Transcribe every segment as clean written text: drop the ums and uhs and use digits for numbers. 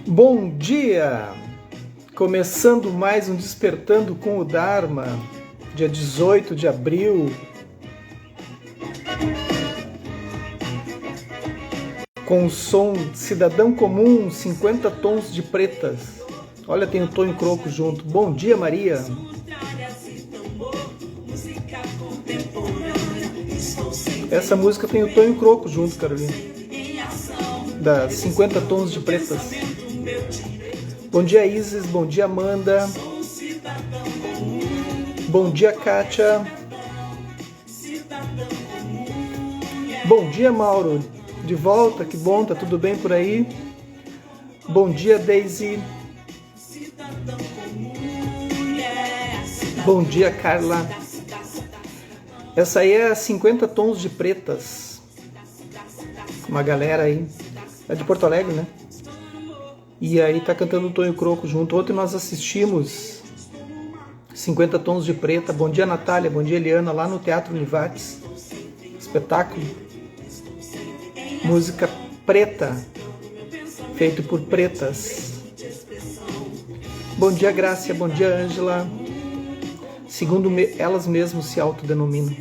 Bom dia! Começando mais um Despertando com o Dharma, dia 18 de abril. Com o som Cidadão Comum, 50 Tons de Pretas. Olha, tem o Tonho Croco junto. Bom dia, Maria! Essa música tem o Tonho Croco junto, Carolina. Das 50 Tons de Pretas. Bom dia, Isis. Bom dia, Amanda. Bom dia, Kátia. Bom dia, Mauro. De volta, que bom, tá tudo bem por aí? Bom dia, Daisy. Bom dia, Carla. Essa aí é 50 Tons de Pretas. Uma galera aí. É de Porto Alegre, né? E aí tá cantando o Tonho Croco junto. Ontem nós assistimos 50 Tons de Preta. Bom dia, Natália. Bom dia, Eliana. Lá no Teatro Univates. Espetáculo. Música preta. Feito por pretas. Bom dia, Grácia. Bom dia, Ângela. Segundo elas mesmas se autodenominam.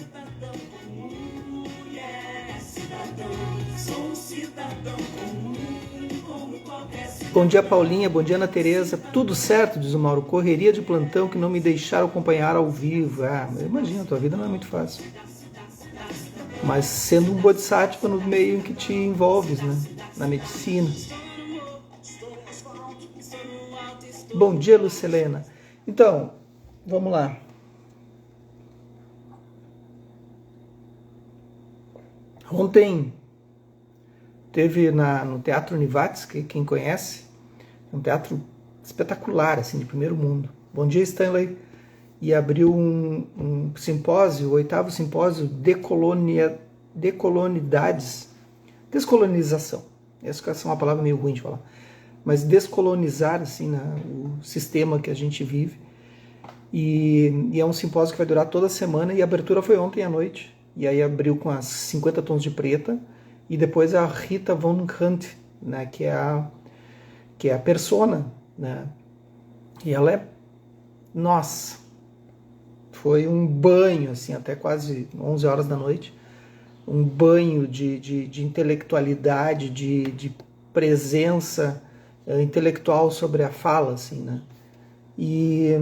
Bom dia, Paulinha. Bom dia, Ana Tereza. Tudo certo, diz o Mauro. Correria de plantão que não me deixaram acompanhar ao vivo. Imagina, a tua vida não é muito fácil. Mas sendo um bodhisattva no meio em que te envolves, né? Na medicina. Bom dia, Lucelena. Então, vamos lá. Ontem teve no Teatro Univates, que quem conhece, um teatro espetacular, assim, de primeiro mundo. Bom dia, Stanley. E abriu um simpósio, o 8º simpósio descolonização. Essa é uma palavra meio ruim de falar. Mas descolonizar, assim, né, o sistema que a gente vive. E é um simpósio que vai durar toda a semana, e a abertura foi ontem à noite. E aí abriu com as 50 Tons de Preta, e depois a Rita Von Hunt, né, que é a persona, né? E ela é, nossa, foi um banho, assim, até quase 11 horas da noite, um banho de intelectualidade, de presença intelectual sobre a fala, assim, né? E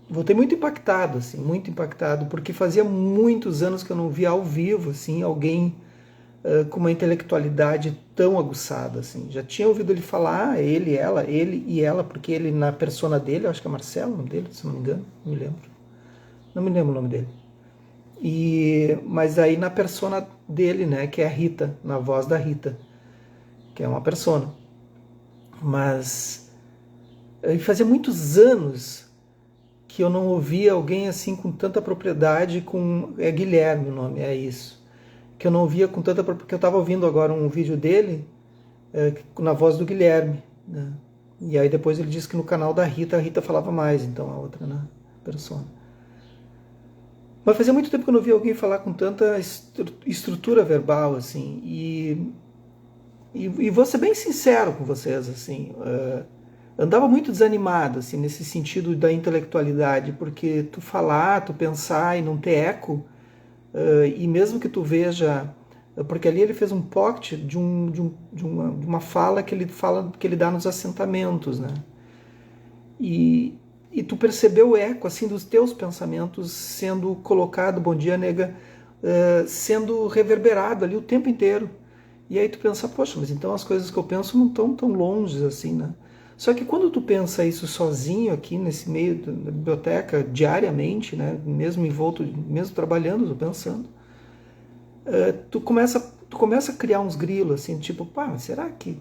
voltei muito impactado, assim, muito impactado, porque fazia muitos anos que eu não via ao vivo, assim, alguém com uma intelectualidade tão aguçada, assim. Já tinha ouvido ele falar, ele e ela, porque ele, na persona dele, eu acho que é Marcelo o nome dele, se não me engano, não me lembro. Não me lembro o nome dele. Mas aí na persona dele, né, que é a Rita, na voz da Rita, que é uma persona. Mas fazia muitos anos que eu não ouvia alguém assim com tanta propriedade, é Guilherme o nome, é isso. Que eu não ouvia com tanta propriedade, porque eu estava ouvindo agora um vídeo dele na voz do Guilherme, né? E aí depois ele disse que no canal da Rita, a Rita falava mais, então a outra, né, persona. Mas fazia muito tempo que eu não via alguém falar com tanta estrutura verbal, assim, e vou ser bem sincero com vocês, assim, andava muito desanimado, assim, nesse sentido da intelectualidade, porque tu falar, tu pensar e não ter eco, e mesmo que tu veja, porque ali ele fez um pocket de uma fala que ele dá nos assentamentos, né? E tu percebeu o eco, assim, dos teus pensamentos sendo colocado, bom dia, nega, sendo reverberado ali o tempo inteiro. E aí tu pensa, poxa, mas então as coisas que eu penso não estão tão longe assim, né? Só que quando tu pensa isso sozinho aqui nesse meio da biblioteca, diariamente, né, mesmo envolto, mesmo trabalhando, tô pensando, tu começa a criar uns grilos, assim, tipo, pá, será que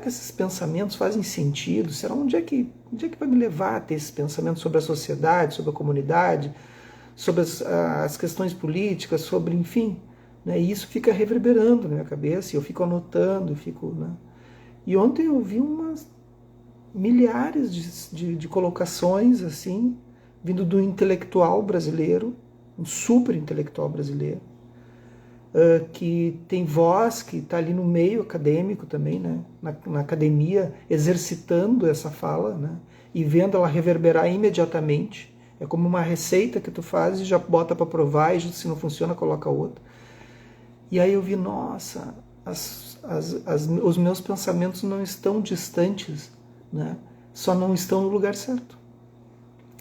esses pensamentos fazem sentido? Onde é que vai me levar a ter esses pensamentos sobre a sociedade, sobre a comunidade, sobre as questões políticas, sobre, enfim, né? E isso fica reverberando na minha cabeça, e eu fico anotando, né? E ontem eu vi umas milhares de colocações, assim, vindo do intelectual brasileiro, um super intelectual brasileiro, que tem voz, que está ali no meio acadêmico também, né? Na academia, exercitando essa fala, né? E vendo ela reverberar imediatamente. É como uma receita que tu faz e já bota para provar, e se não funciona, coloca outra. E aí eu vi, nossa, os meus pensamentos não estão distantes, né? Só não estão no lugar certo.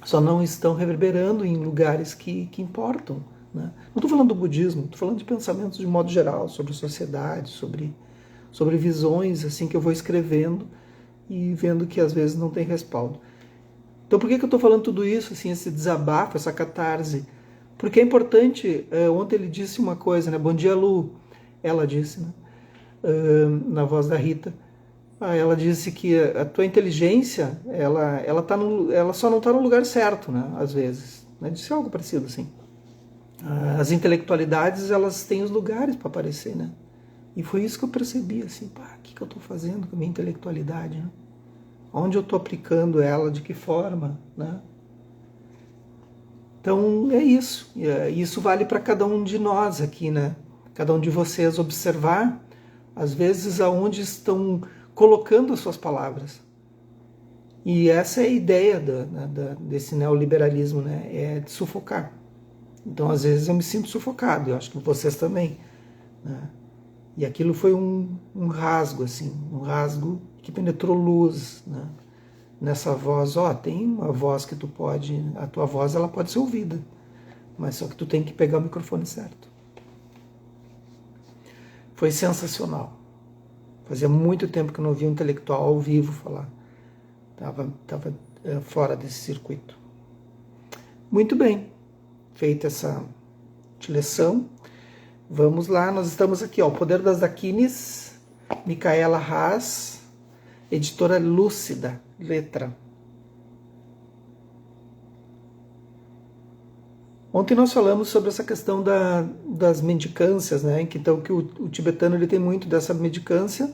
Só não estão reverberando em lugares que importam. Né? Não estou falando do budismo, estou falando de pensamentos de modo geral, sobre sociedade, sobre visões assim que eu vou escrevendo e vendo que às vezes não tem respaldo. Então por que eu estou falando tudo isso, assim, esse desabafo, essa catarse? Porque é importante, ontem ele disse uma coisa, né? Bom dia, Lu, ela disse, né? Na voz da Rita. Ela disse que a tua inteligência, ela só não está no lugar certo, né? Às vezes. Né? Disse algo parecido assim. As intelectualidades, elas têm os lugares para aparecer, né? E foi isso que eu percebi, assim, pá, o que eu estou fazendo com a minha intelectualidade, né? Onde eu estou aplicando ela, de que forma, né? Então, é isso. E isso vale para cada um de nós aqui, né? Cada um de vocês observar, às vezes, aonde estão colocando as suas palavras. E essa é a ideia desse neoliberalismo, né? É de sufocar. Então, às vezes, eu me sinto sufocado, eu acho que vocês também. Né? E aquilo foi um rasgo, assim, um rasgo que penetrou luz, né? Nessa voz. Tem uma voz que tu pode, a tua voz ela pode ser ouvida, mas só que tu tem que pegar o microfone certo. Foi sensacional. Fazia muito tempo que eu não via um intelectual ao vivo falar. Estava fora desse circuito. Muito bem. Feita essa direção, vamos lá, nós estamos aqui, O Poder das Dakinis, Micaela Haas, editora Lúcida, letra. Ontem nós falamos sobre essa questão das mendicâncias, né? Então que o tibetano ele tem muito dessa mendicância,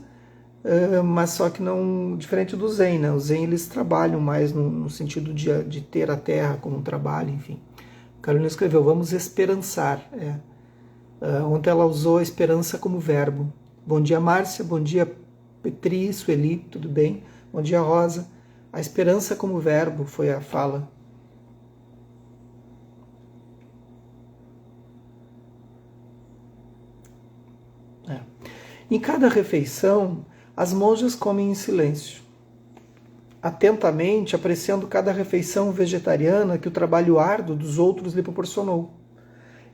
mas só que não diferente do Zen, né? O Zen eles trabalham mais no sentido de ter a terra como um trabalho, enfim. Carolina escreveu, vamos esperançar. Ontem ela usou a esperança como verbo. Bom dia, Márcia. Bom dia, Petri, Sueli, tudo bem? Bom dia, Rosa. A esperança como verbo foi a fala. Em cada refeição, as monjas comem em silêncio, atentamente apreciando cada refeição vegetariana que o trabalho árduo dos outros lhe proporcionou.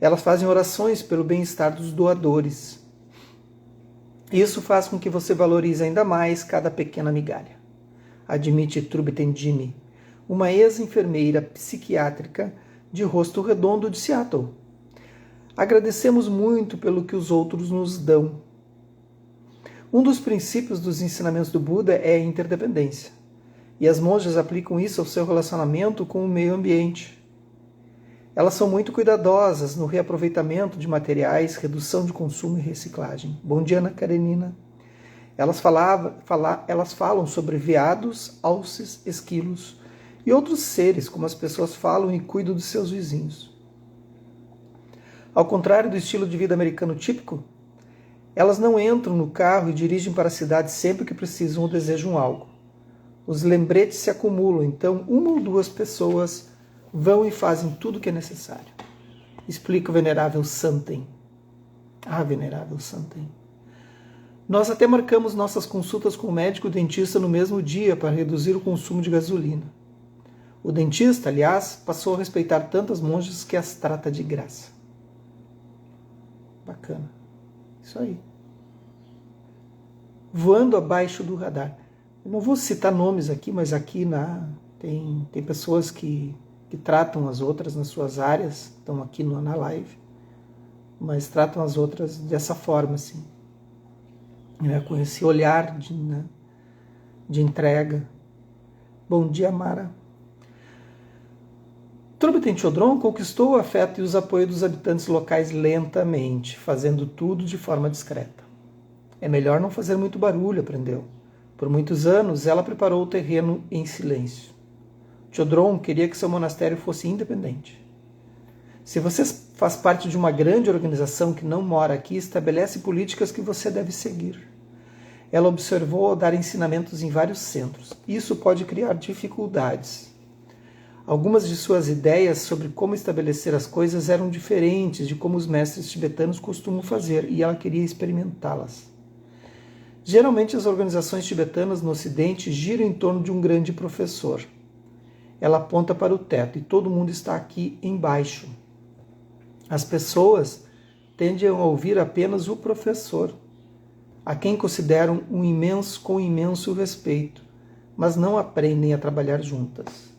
Elas fazem orações pelo bem-estar dos doadores. Isso faz com que você valorize ainda mais cada pequena migalha. Admite Trubetendini, uma ex-enfermeira psiquiátrica de rosto redondo de Seattle. Agradecemos muito pelo que os outros nos dão. Um dos princípios dos ensinamentos do Buda é a interdependência. E as monjas aplicam isso ao seu relacionamento com o meio ambiente. Elas são muito cuidadosas no reaproveitamento de materiais, redução de consumo e reciclagem. Bom dia, Ana Karenina. Elas falam sobre veados, alces, esquilos e outros seres, como as pessoas falam e cuidam dos seus vizinhos. Ao contrário do estilo de vida americano típico, elas não entram no carro e dirigem para a cidade sempre que precisam ou desejam algo. Os lembretes se acumulam, então uma ou duas pessoas vão e fazem tudo o que é necessário. Explica o venerável Santen. Venerável Santen. Nós até marcamos nossas consultas com o médico e o dentista no mesmo dia para reduzir o consumo de gasolina. O dentista, aliás, passou a respeitar tantas monjas que as trata de graça. Bacana. Isso aí. Voando abaixo do radar. Eu não vou citar nomes aqui, mas aqui tem pessoas que tratam as outras nas suas áreas, estão aqui na live, mas tratam as outras dessa forma, assim. Com esse olhar de entrega. Bom dia, Mara. Trubeten Chodron conquistou o afeto e os apoios dos habitantes locais lentamente, fazendo tudo de forma discreta. É melhor não fazer muito barulho, aprendeu. Por muitos anos, ela preparou o terreno em silêncio. Chodron queria que seu monastério fosse independente. Se você faz parte de uma grande organização que não mora aqui, estabelece políticas que você deve seguir. Ela observou dar ensinamentos em vários centros. Isso pode criar dificuldades. Algumas de suas ideias sobre como estabelecer as coisas eram diferentes de como os mestres tibetanos costumam fazer, e ela queria experimentá-las. Geralmente as organizações tibetanas no Ocidente giram em torno de um grande professor. Ela aponta para o teto e todo mundo está aqui embaixo. As pessoas tendem a ouvir apenas o professor, a quem consideram com imenso respeito, mas não aprendem a trabalhar juntas.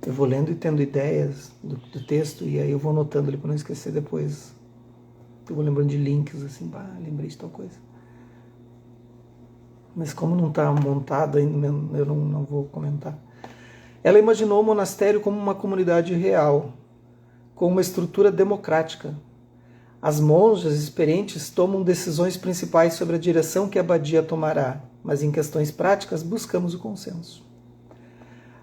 Eu vou lendo e tendo ideias do texto, e aí eu vou anotando ele para não esquecer depois. Eu vou lembrando de links, assim, lembrei de tal coisa. Mas como não está montado ainda, eu não vou comentar. Ela imaginou o monastério como uma comunidade real, com uma estrutura democrática. As monjas experientes tomam decisões principais sobre a direção que a abadia tomará, mas em questões práticas buscamos o consenso.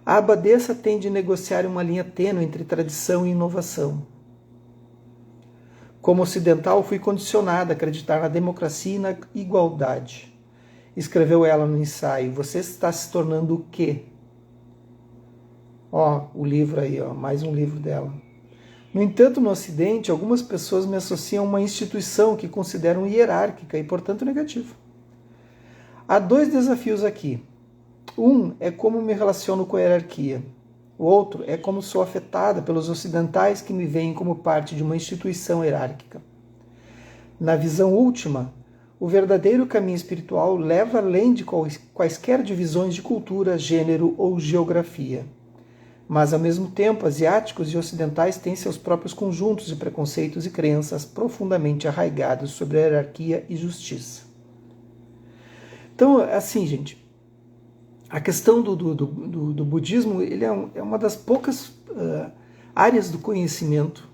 A abadesa tende a negociar uma linha tênue entre tradição e inovação. Como ocidental, fui condicionada a acreditar na democracia e na igualdade. Escreveu ela no ensaio. Você está se tornando o quê? O livro aí, mais um livro dela. No entanto, no Ocidente, algumas pessoas me associam a uma instituição que consideram hierárquica e, portanto, negativa. Há 2 desafios aqui. Um é como me relaciono com a hierarquia. O outro é como sou afetada pelos ocidentais que me veem como parte de uma instituição hierárquica. Na visão última, o verdadeiro caminho espiritual leva além de quaisquer divisões de cultura, gênero ou geografia. Mas, ao mesmo tempo, asiáticos e ocidentais têm seus próprios conjuntos de preconceitos e crenças profundamente arraigados sobre a hierarquia e justiça. Então, assim, gente, a questão do budismo ele é uma das poucas áreas do conhecimento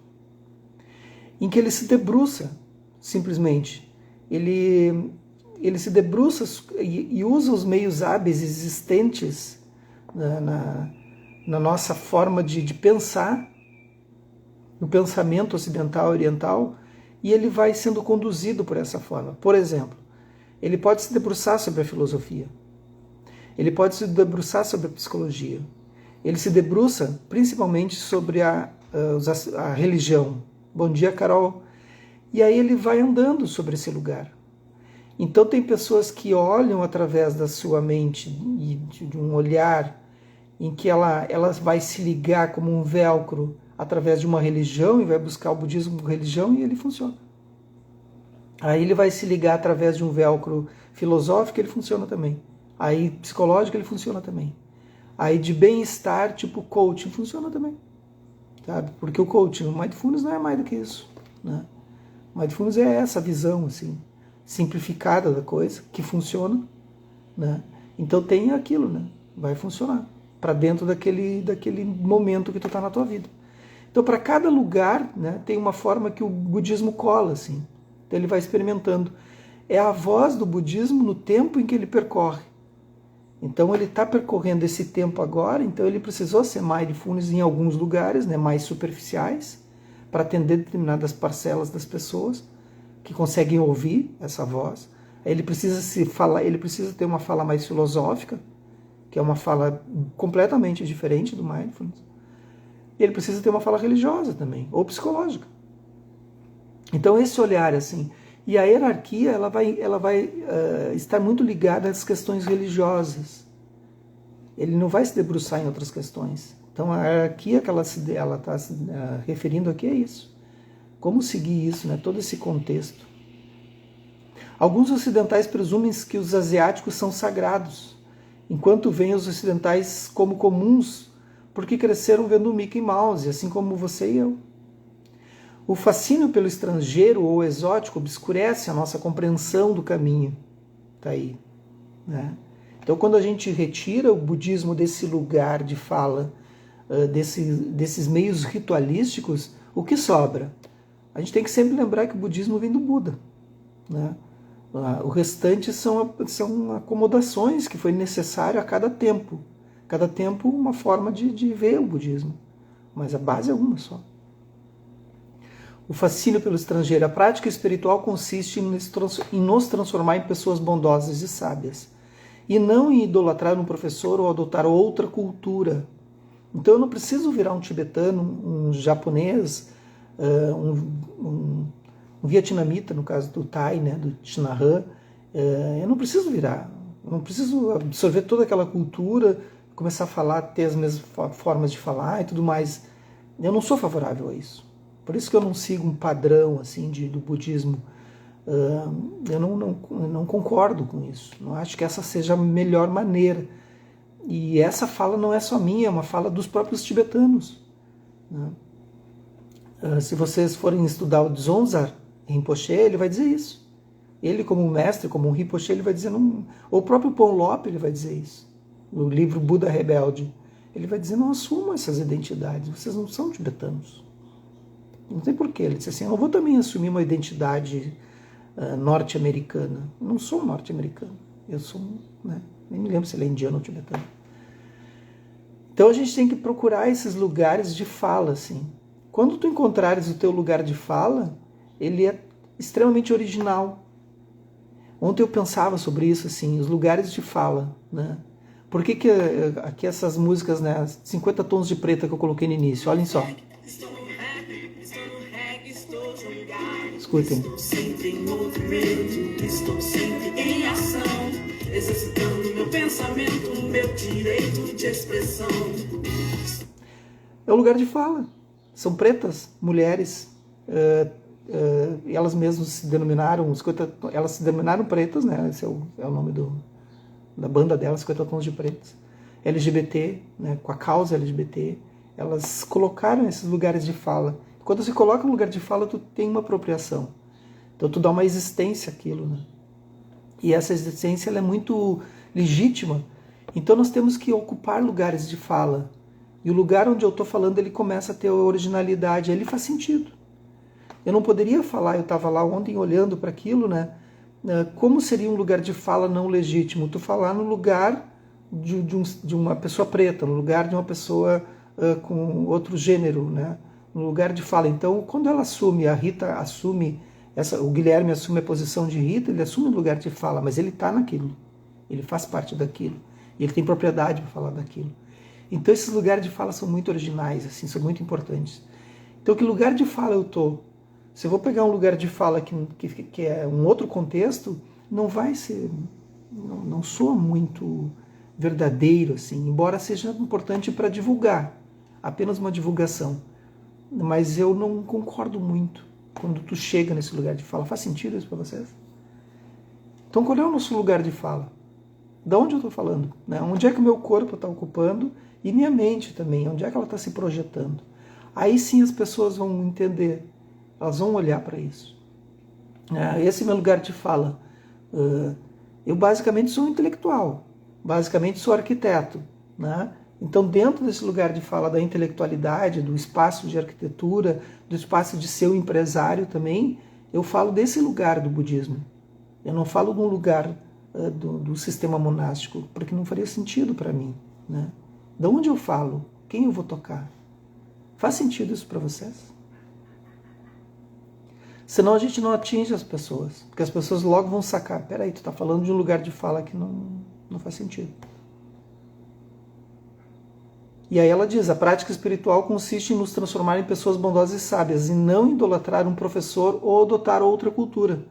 em que ele se debruça, simplesmente. Ele se debruça e usa os meios hábeis existentes na nossa forma de pensar, no pensamento ocidental e oriental, e ele vai sendo conduzido por essa forma. Por exemplo, ele pode se debruçar sobre a filosofia. Ele pode se debruçar sobre a psicologia. Ele se debruça principalmente sobre a religião. Bom dia, Carol. E aí ele vai andando sobre esse lugar. Então tem pessoas que olham através da sua mente e de um olhar em que ela vai se ligar como um velcro através de uma religião e vai buscar o budismo como religião e ele funciona. Aí ele vai se ligar através de um velcro filosófico e ele funciona também. Aí psicológico ele funciona também. Aí de bem-estar, tipo coaching, funciona também. Sabe? Porque o coaching, o mindfulness não é mais do que isso. Né? O mindfulness é essa visão assim, simplificada da coisa, que funciona. Né? Então tem aquilo, né? Vai funcionar. Para dentro daquele momento que tu está na tua vida. Então para cada lugar, né, tem uma forma que o budismo cola. Assim. Então ele vai experimentando. É a voz do budismo no tempo em que ele percorre. Então ele está percorrendo esse tempo agora, então ele precisou ser mindfulness em alguns lugares, né, mais superficiais, para atender determinadas parcelas das pessoas que conseguem ouvir essa voz. Ele precisa ter uma fala mais filosófica, que é uma fala completamente diferente do mindfulness. Ele precisa ter uma fala religiosa também, ou psicológica. Então esse olhar assim, e a hierarquia ela vai estar muito ligada às questões religiosas. Ele não vai se debruçar em outras questões. Então a hierarquia que ela está se referindo aqui é isso. Como seguir isso, né? Todo esse contexto. Alguns ocidentais presumem que os asiáticos são sagrados, enquanto veem os ocidentais como comuns, porque cresceram vendo Mickey Mouse, assim como você e eu. O fascínio pelo estrangeiro ou exótico obscurece a nossa compreensão do caminho. Está aí. Né? Então, quando a gente retira o budismo desse lugar de fala, desses meios ritualísticos, o que sobra? A gente tem que sempre lembrar que o budismo vem do Buda. Né? O restante são acomodações que foi necessário a cada tempo. Cada tempo uma forma de ver o budismo. Mas a base é uma só. O fascínio pelo estrangeiro. A prática espiritual consiste em nos transformar em pessoas bondosas e sábias. E não em idolatrar um professor ou adotar outra cultura. Então eu não preciso virar um tibetano, um japonês, um vietnamita, no caso do Thai, né, do Chinahan. Eu não preciso virar. Eu não preciso absorver toda aquela cultura, começar a falar, ter as mesmas formas de falar e tudo mais. Eu não sou favorável a isso. Por isso que eu não sigo um padrão assim do budismo. Eu não concordo com isso. Não acho que essa seja a melhor maneira. E essa fala não é só minha, é uma fala dos próprios tibetanos. Se vocês forem estudar o Dzongzar Rinpoche, ele vai dizer isso. Ele, como mestre, como um Rinpoche, ele vai dizer... Ou o próprio Ponlop, ele vai dizer isso. No livro Buda Rebelde. Ele vai dizer, não assumam essas identidades, vocês não são tibetanos. Não tem porquê. Ele disse assim, eu não vou também assumir uma identidade norte-americana. Eu não sou norte-americano. Eu sou, né? Nem me lembro se ele é indiano ou tibetano. Então a gente tem que procurar esses lugares de fala, assim. Quando tu encontrares o teu lugar de fala, ele é extremamente original. Ontem eu pensava sobre isso, assim, os lugares de fala, né? Por que aqui essas músicas, né, 50 tons de preta que eu coloquei no início, olhem só. Escutem. Estou sempre em movimento, estou sempre em ação, exercitando meu pensamento, meu direito de expressão. É o lugar de fala. São pretas, mulheres, elas mesmas se denominaram, elas se denominaram pretas, né? Esse é o nome da banda delas, 50 tons de pretas. LGBT, né? Com a causa LGBT, elas colocaram esses lugares de fala. Quando você coloca um lugar de fala, tu tem uma apropriação. Então tu dá uma existência àquilo, né? E essa existência ela é muito legítima. Então nós temos que ocupar lugares de fala. E o lugar onde eu estou falando, ele começa a ter originalidade, ele faz sentido. Eu não poderia falar, eu estava lá ontem olhando para aquilo, né? Como seria um lugar de fala não legítimo? Tu falar no lugar de uma pessoa preta, no lugar de uma pessoa com outro gênero, né? No lugar de fala. Então, quando ela assume, a Rita assume, o Guilherme assume a posição de Rita, ele assume o lugar de fala, mas ele está naquilo. Ele faz parte daquilo. E ele tem propriedade para falar daquilo. Então, esses lugares de fala são muito originais, assim, são muito importantes. Então, que lugar de fala eu estou? Se eu vou pegar um lugar de fala que é um outro contexto, não vai ser, não soa muito verdadeiro, assim, embora seja importante para divulgar, apenas uma divulgação. Mas eu não concordo muito quando tu chega nesse lugar de fala. Faz sentido isso para vocês? Então, qual é o nosso lugar de fala? Da onde eu estou falando? Né? Onde é que o meu corpo está ocupando? E minha mente também, onde é que ela está se projetando? Aí sim as pessoas vão entender, elas vão olhar para isso. Esse é meu lugar de fala. Eu basicamente sou um intelectual, basicamente sou arquiteto, né? Então, dentro desse lugar de fala da intelectualidade, do espaço de arquitetura, do espaço de ser um empresário também, eu falo desse lugar do budismo. Eu não falo de um lugar do sistema monástico, porque não faria sentido para mim, né? De onde eu falo? Quem eu vou tocar? Faz sentido isso para vocês? Senão a gente não atinge as pessoas, porque as pessoas logo vão sacar, peraí, tu está falando de um lugar de fala que não faz sentido. E aí ela diz, a prática espiritual consiste em nos transformar em pessoas bondosas e sábias, e não idolatrar um professor ou adotar outra cultura.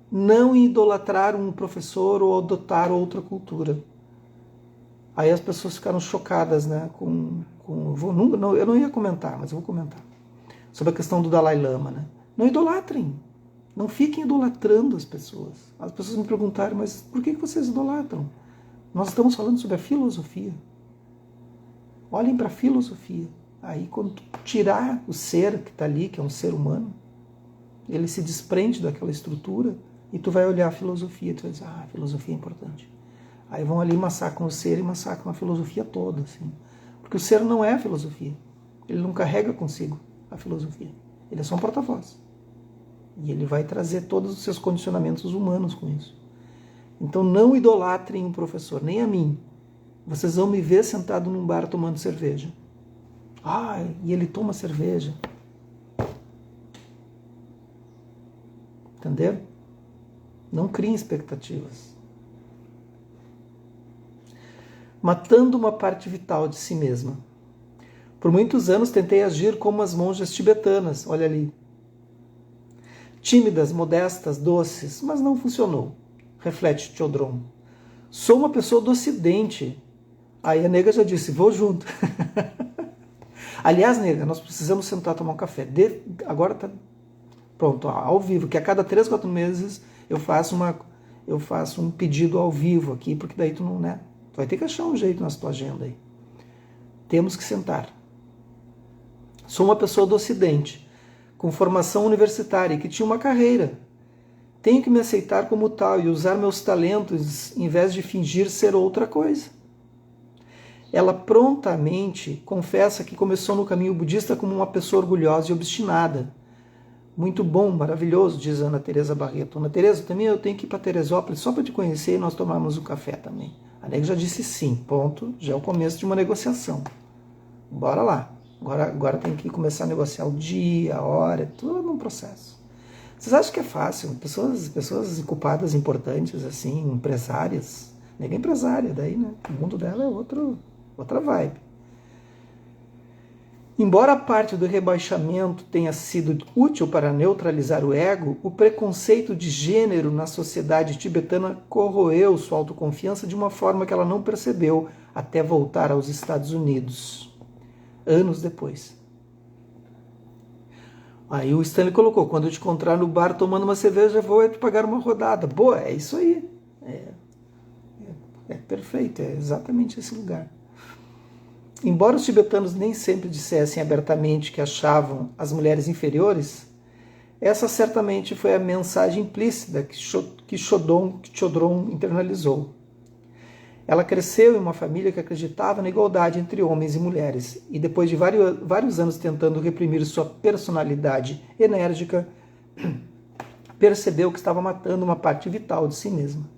Não idolatrar um professor ou adotar outra cultura. Aí as pessoas ficaram chocadas, né? Eu não ia comentar, mas eu vou comentar. Sobre a questão do Dalai Lama, né? Não idolatrem. Não fiquem idolatrando as pessoas. As pessoas me perguntaram, mas por que vocês idolatram? Nós estamos falando sobre a filosofia. Olhem para a filosofia. Aí quando tu tirar o ser que está ali, que é um ser humano, ele se desprende daquela estrutura e tu vai olhar a filosofia. Tu vai dizer, a filosofia é importante. Aí vão ali massacram o ser e massacram a filosofia toda. Assim. Porque o ser não é a filosofia. Ele não carrega consigo a filosofia. Ele é só um porta-voz. E ele vai trazer todos os seus condicionamentos humanos com isso. Então não idolatrem o professor, nem a mim. Vocês vão me ver sentado num bar tomando cerveja. E ele toma cerveja. Entenderam? Não criem expectativas. Matando uma parte vital de si mesma. Por muitos anos tentei agir como as monjas tibetanas, olha ali. Tímidas, modestas, doces, mas não funcionou. Reflete Chodron. Sou uma pessoa do Ocidente. Aí a nega já disse, vou junto. Aliás, nega, nós precisamos sentar tomar um café. Agora tá pronto, ao vivo, que a cada 3, 4 meses eu faço um pedido ao vivo aqui, porque daí tu não, né? Tu vai ter que achar um jeito na tua agenda aí. Temos que sentar. Sou uma pessoa do Ocidente, com formação universitária, que tinha uma carreira. Tenho que me aceitar como tal e usar meus talentos em vez de fingir ser outra coisa. Ela prontamente confessa que começou no caminho budista como uma pessoa orgulhosa e obstinada. Muito bom, maravilhoso, diz Ana Teresa Barreto. Ana Teresa, também eu tenho que ir para Teresópolis só para te conhecer e nós tomarmos um café também. A nega já disse sim, ponto, já é o começo de uma negociação. Bora lá. Agora tem que começar a negociar o dia, a hora, tudo num processo. Vocês acham que é fácil? Pessoas ocupadas, importantes, assim, empresárias. Nega é empresária, daí, né? O mundo dela é outra vibe. Embora a parte do rebaixamento tenha sido útil para neutralizar o ego, o preconceito de gênero na sociedade tibetana corroeu sua autoconfiança de uma forma que ela não percebeu até voltar aos Estados Unidos, anos depois. Aí o Stanley colocou, quando eu te encontrar no bar tomando uma cerveja, vou te pagar uma rodada. Boa, é isso aí. É perfeito, é exatamente esse lugar. Embora os tibetanos nem sempre dissessem abertamente que achavam as mulheres inferiores, essa certamente foi a mensagem implícita que Chodron internalizou. Ela cresceu em uma família que acreditava na igualdade entre homens e mulheres, e depois de vários anos tentando reprimir sua personalidade enérgica, percebeu que estava matando uma parte vital de si mesma.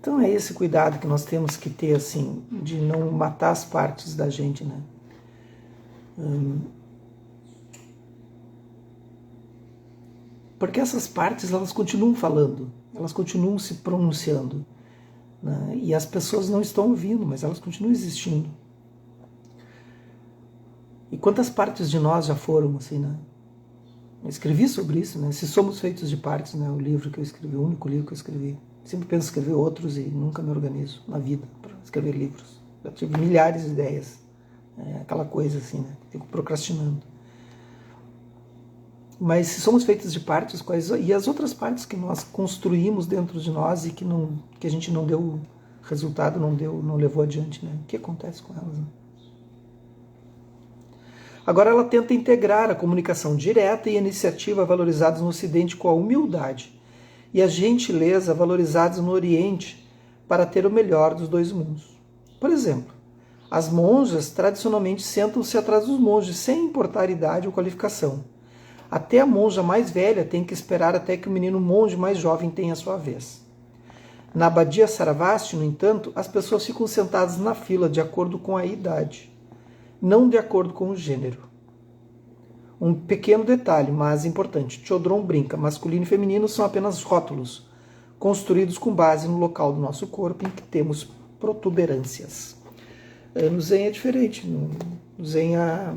Então é esse cuidado que nós temos que ter, assim, de não matar as partes da gente, né? Porque essas partes, elas continuam falando, elas continuam se pronunciando, né? E as pessoas não estão ouvindo, mas elas continuam existindo. E quantas partes de nós já foram, assim, né? Eu escrevi sobre isso, né? Se Somos Feitos de Partes, né? O livro que eu escrevi, o único livro que eu escrevi. Sempre penso em escrever outros e nunca me organizo na vida para escrever livros. Já tive milhares de ideias. Aquela coisa assim, né? Fico procrastinando. Mas se somos feitos de partes, e as outras partes que nós construímos dentro de nós e que a gente não deu resultado, não levou adiante, né? O que acontece com elas? Né? Agora ela tenta integrar a comunicação direta e a iniciativa valorizadas no Ocidente com a humildade e a gentileza valorizados no Oriente para ter o melhor dos dois mundos. Por exemplo, as monjas tradicionalmente sentam-se atrás dos monges, sem importar idade ou qualificação. Até a monja mais velha tem que esperar até que o menino monge mais jovem tenha a sua vez. Na abadia Saravasti, no entanto, as pessoas ficam sentadas na fila de acordo com a idade, não de acordo com o gênero. Um pequeno detalhe, mas importante. Chodron brinca, masculino e feminino são apenas rótulos, construídos com base no local do nosso corpo em que temos protuberâncias. No Zen é diferente. No Zen a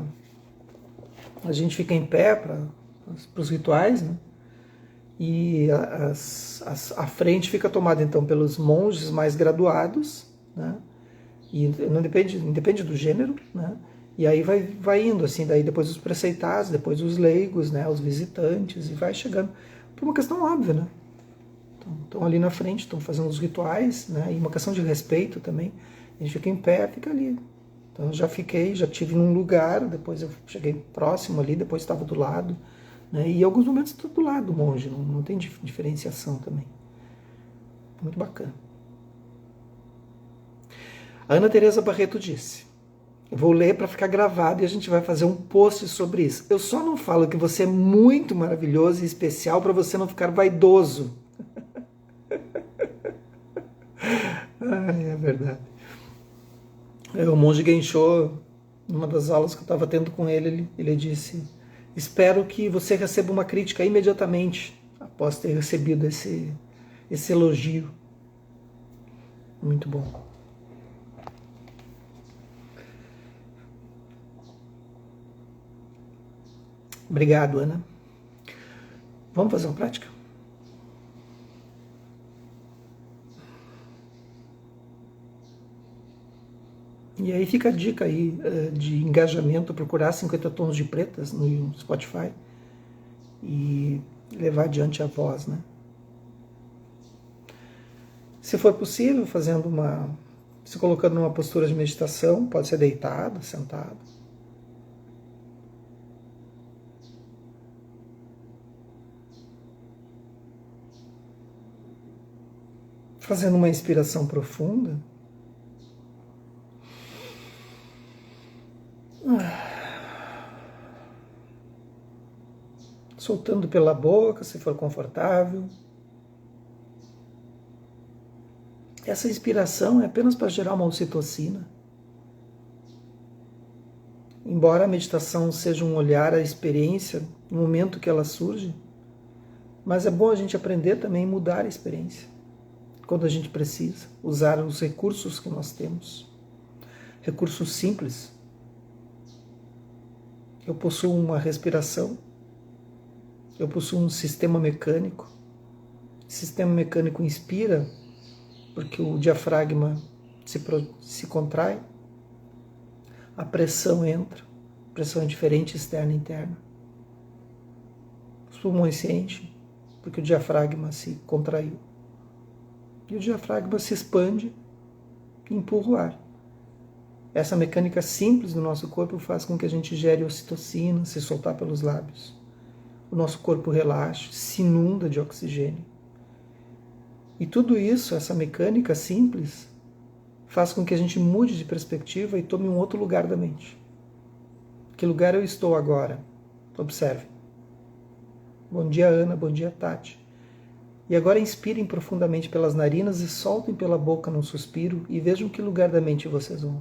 gente fica em pé para os rituais, né? E a frente fica tomada então pelos monges mais graduados, né? E não depende do gênero, né? E aí vai indo, assim, daí depois os preceitados, depois os leigos, né, os visitantes, e vai chegando. Por uma questão óbvia, né? Estão ali na frente, estão fazendo os rituais, né? E uma questão de respeito também. A gente fica em pé, fica ali. Então eu já tive num lugar, depois eu cheguei próximo ali, depois estava do lado, né? E em alguns momentos estou do lado do monge, não tem diferenciação também. Muito bacana. A Ana Teresa Barreto disse: Eu vou ler para ficar gravado e a gente vai fazer um post sobre isso. Eu só não falo que você é muito maravilhoso e especial para você não ficar vaidoso. Ai, é verdade. O monge Gensho, numa das aulas que eu estava tendo com ele, ele disse: espero que você receba uma crítica imediatamente após ter recebido esse elogio. Muito bom. Obrigado, Ana. Vamos fazer uma prática? E aí fica a dica aí de engajamento, procurar 50 tons de pretas no Spotify e levar adiante a voz, né? Se for possível, se colocando numa postura de meditação, pode ser deitado, sentado. Fazendo uma inspiração profunda. Soltando pela boca, se for confortável. Essa inspiração é apenas para gerar uma ocitocina. Embora a meditação seja um olhar à experiência no momento que ela surge, mas é bom a gente aprender também a mudar a experiência quando a gente precisa, usar os recursos que nós temos. Recursos simples. Eu possuo uma respiração, eu possuo um sistema mecânico. O sistema mecânico inspira porque o diafragma se contrai, a pressão entra, pressão é diferente externa e interna. Os pulmões se enchem porque o diafragma se contraiu. E o diafragma se expande e empurra o ar. Essa mecânica simples do nosso corpo faz com que a gente gere ocitocina, se soltar pelos lábios. O nosso corpo relaxa, se inunda de oxigênio. E tudo isso, essa mecânica simples, faz com que a gente mude de perspectiva e tome um outro lugar da mente. Que lugar eu estou agora? Observe. Bom dia, Ana. Bom dia, Tati. E agora inspirem profundamente pelas narinas e soltem pela boca num suspiro e vejam que lugar da mente vocês vão.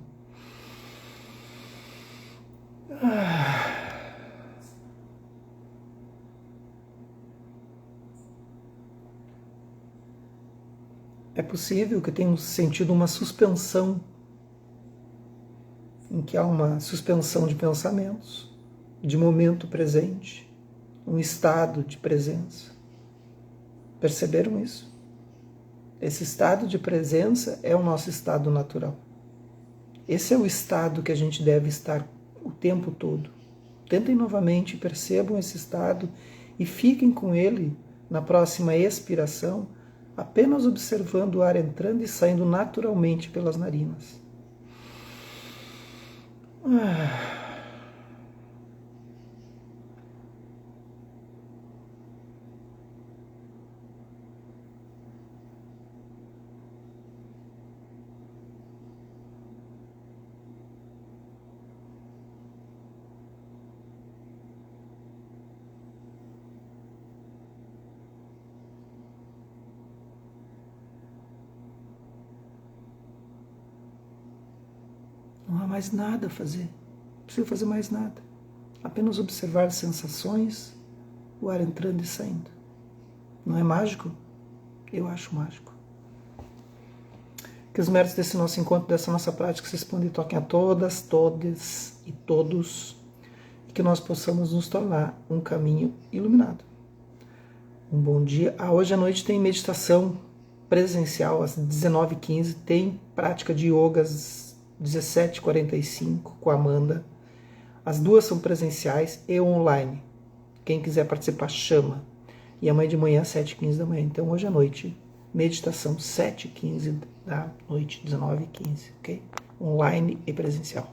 É possível que tenham sentido uma suspensão, em que há uma suspensão de pensamentos, de momento presente, um estado de presença. Perceberam isso? Esse estado de presença é o nosso estado natural. Esse é o estado que a gente deve estar o tempo todo. Tentem novamente, percebam esse estado e fiquem com ele na próxima expiração, apenas observando o ar entrando e saindo naturalmente pelas narinas. Não há mais nada a fazer. Não precisa fazer mais nada. Apenas observar as sensações, o ar entrando e saindo. Não é mágico? Eu acho mágico. Que os méritos desse nosso encontro, dessa nossa prática, se expandem e toquem a todas, todes e todos. E que nós possamos nos tornar um caminho iluminado. Um bom dia. Hoje à noite tem meditação presencial, às 19h15. Tem prática de yoga às 17h45 com a Amanda. As duas são presenciais e online. Quem quiser participar, chama. E amanhã de manhã, 7h15 da manhã. Então, hoje à noite, meditação, 7h15 da noite, 19h15, ok? Online e presencial.